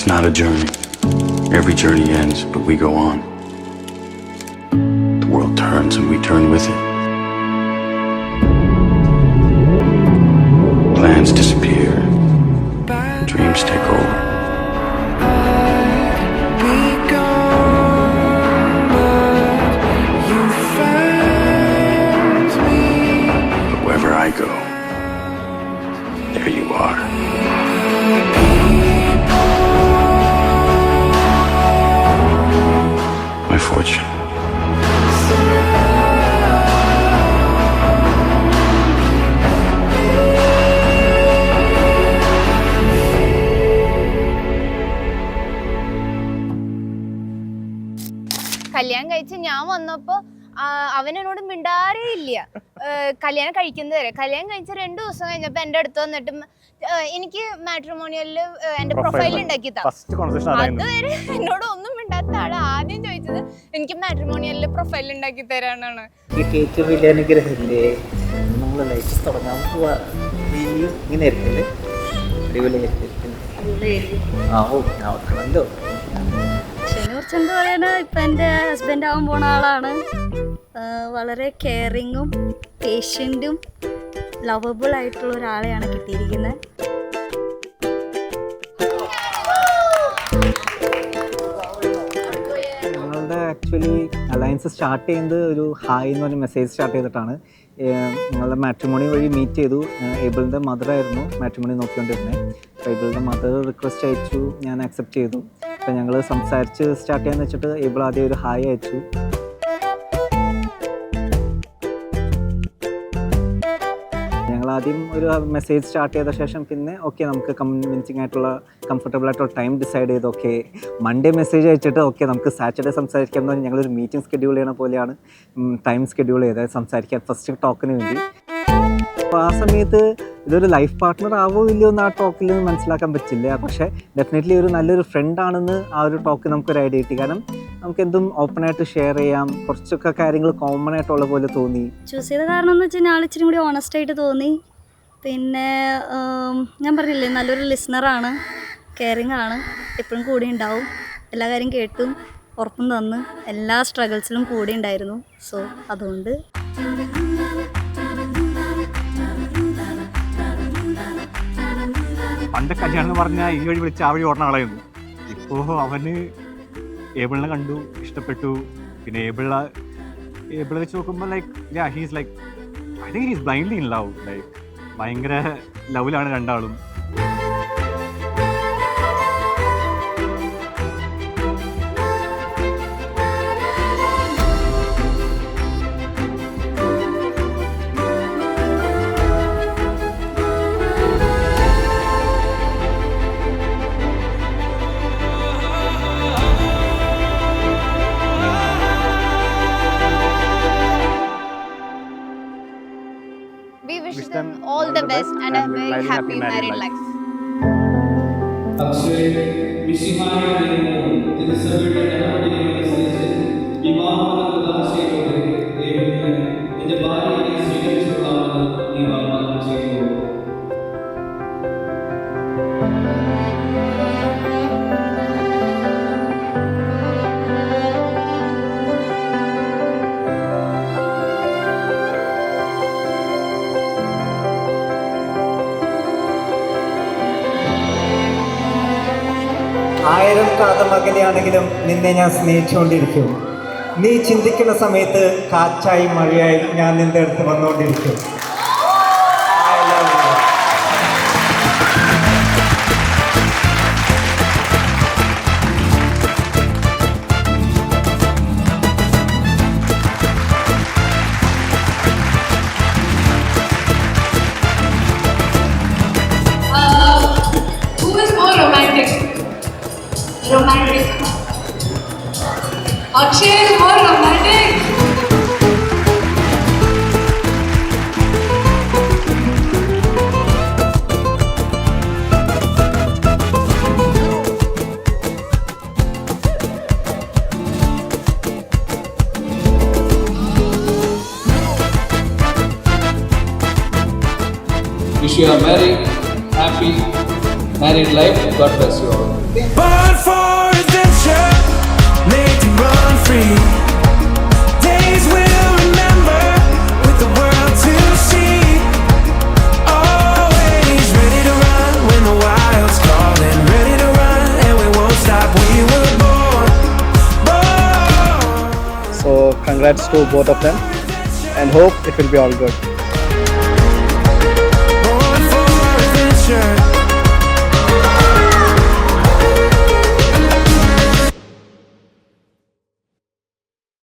It's not a journey. Every journey ends, but we go on. The world turns and we turn with it. Plans disappear. Dreams take over. But wherever I go, there you are. My fortune. കല്യാണം കഴിച്ച് ഞാൻ വന്നപ്പോ അവനോട് മിണ്ടാറേ ഇല്ല. കല്യാണം കഴിക്കുന്നത് വരെ. കല്യാണം കഴിച്ച 2 ദിവസം കഴിഞ്ഞപ്പോ എന്റെ അടുത്ത് വന്നിട്ട് എനിക്ക് മാട്രിമോണിയലില് എന്റെ പ്രൊഫൈൽ ഉണ്ടാക്കി അതുവരെ എന്നോട് ഒന്നും മിണ്ടാത്ത ആള് ആദ്യം ചോദിച്ചത് എനിക്ക് മാട്രിമോണിയലില് പ്രൊഫൈൽ ഉണ്ടാക്കി തരാനാണ്. കുറിച്ച് എന്താ പറയാനാ, ഇപ്പം എൻ്റെ ഹസ്ബൻഡ് ആവാൻ പോണ ആളാണ്. വളരെ കെയറിങ്ങും പേഷ്യൻറ്റും ലവബിൾ ആയിട്ടുള്ള ഒരാളെയാണ് കിട്ടിയിരിക്കുന്നത്. ഞങ്ങളുടെ ആക്ച്വലി അലയൻസ് സ്റ്റാർട്ട് ചെയ്യുന്നത് ഒരു ഹായ് എന്ന് പറഞ്ഞ മെസ്സേജ് സ്റ്റാർട്ട് ചെയ്തിട്ടാണ്. ഞങ്ങളുടെ മാട്രിമോണി വഴി മീറ്റ് ചെയ്തു. ഏബിളിൻ്റെ മദറായിരുന്നു മാട്രിമോണി നോക്കിക്കൊണ്ടിരുന്നത്. അപ്പോൾ ഏബിളിൻ്റെ മദർ റിക്വസ്റ്റ് അയച്ചു, ഞാൻ അക്സെപ്റ്റ് ചെയ്തു. അപ്പോൾ ഞങ്ങൾ സംസാരിച്ച് സ്റ്റാർട്ട് ചെയ്യാന്ന് വെച്ചിട്ട് ഏബിൾ ആദ്യം ഒരു ഹായ് അയച്ചു. ഞങ്ങളാദ്യം ഒരു മെസ്സേജ് സ്റ്റാർട്ട് ചെയ്ത ശേഷം പിന്നെ ഓക്കെ നമുക്ക് കൺവിൻസിങ് ആയിട്ടുള്ള കംഫർട്ടബിൾ ആയിട്ടുള്ള ടൈം ഡിസൈഡ് ചെയ്ത് ഓക്കെ മൺഡേ മെസ്സേജ് അയച്ചിട്ട് ഓക്കെ നമുക്ക് സാറ്റർഡേ സംസാരിക്കാം എന്ന് പറഞ്ഞാൽ ഞങ്ങളൊരു മീറ്റിംഗ് ഷെഡ്യൂൾ ചെയ്യണ പോലെയാണ് ടൈം ഷെഡ്യൂൾ ചെയ്തത് സംസാരിക്കാൻ ഫസ്റ്റ് ടോക്കിന് വേണ്ടി. അപ്പോൾ ആ സമയത്ത് ഇതൊരു ലൈഫ് പാർട്ട്ണർ ആവോ ഇല്ലയോ എന്ന് ആ ടോക്കിൽ നിന്ന് മനസ്സിലാക്കാൻ പറ്റില്ല. പക്ഷേ ഡെഫിനറ്റ്ലി ഒരു നല്ലൊരു ഫ്രണ്ട് ആണെന്ന് ആ ഒരു ടോക്ക് നമുക്കൊരു ഐഡിയ കിട്ടി. കാരണം നമുക്ക് എന്തും ഓപ്പണായിട്ട് ഷെയർ ചെയ്യാം, കുറച്ചൊക്കെ കാര്യങ്ങൾ കോമൺ ആയിട്ടുള്ള പോലെ തോന്നി. ചൂസ് ചെയ്ത കാരണം എന്ന് വെച്ചാൽ ആൾ ഇച്ചിരി കൂടി ഓണസ്റ്റ് ആയിട്ട് തോന്നി. പിന്നെ ഞാൻ പറഞ്ഞില്ലേ, നല്ലൊരു ലിസണറാണ്, കെയറിങ് ആണ്, എപ്പോഴും കൂടെ ഉണ്ടാവും, എല്ലാ കാര്യം കേട്ടും ഉറപ്പും തന്ന് എല്ലാ സ്ട്രഗിൾസിലും കൂടെ ഉണ്ടായിരുന്നു. സോ അതുകൊണ്ട് പണ്ട് കല്യാണം എന്ന് പറഞ്ഞാൽ ഈ വഴി വിളിച്ച് ആ വഴി ഓടുന്ന ആളായിരുന്നു. ഇപ്പോൾ അവന് ഏബിളിനെ കണ്ടു, ഇഷ്ടപ്പെട്ടു. പിന്നെ ഏബിളെ വെച്ച് നോക്കുമ്പോൾ like he's like I think he's blindly in love. Like ഭയങ്കര ലവിലാണ് രണ്ടാളും. We wish them all the best and a very happy married life. ആയിരം കാതമകലെയാണെങ്കിലും നിന്നെ ഞാൻ സ്നേഹിച്ചുകൊണ്ടിരിക്കും. നീ ചിന്തിക്കുന്ന സമയത്ത് കാറ്റായി മഴയായി ഞാൻ നിന്റെ അടുത്ത് വന്നുകൊണ്ടിരിക്കും. Romantic. Akshay is more romantic. Wish you a very happy married life. God bless you all. Born for adventure, made to run free. Days we'll remember with the world to see. Always ready to run when the wild's calling. Ready to run and we won't stop. We were born. So congrats to both of them and hope it will be all good.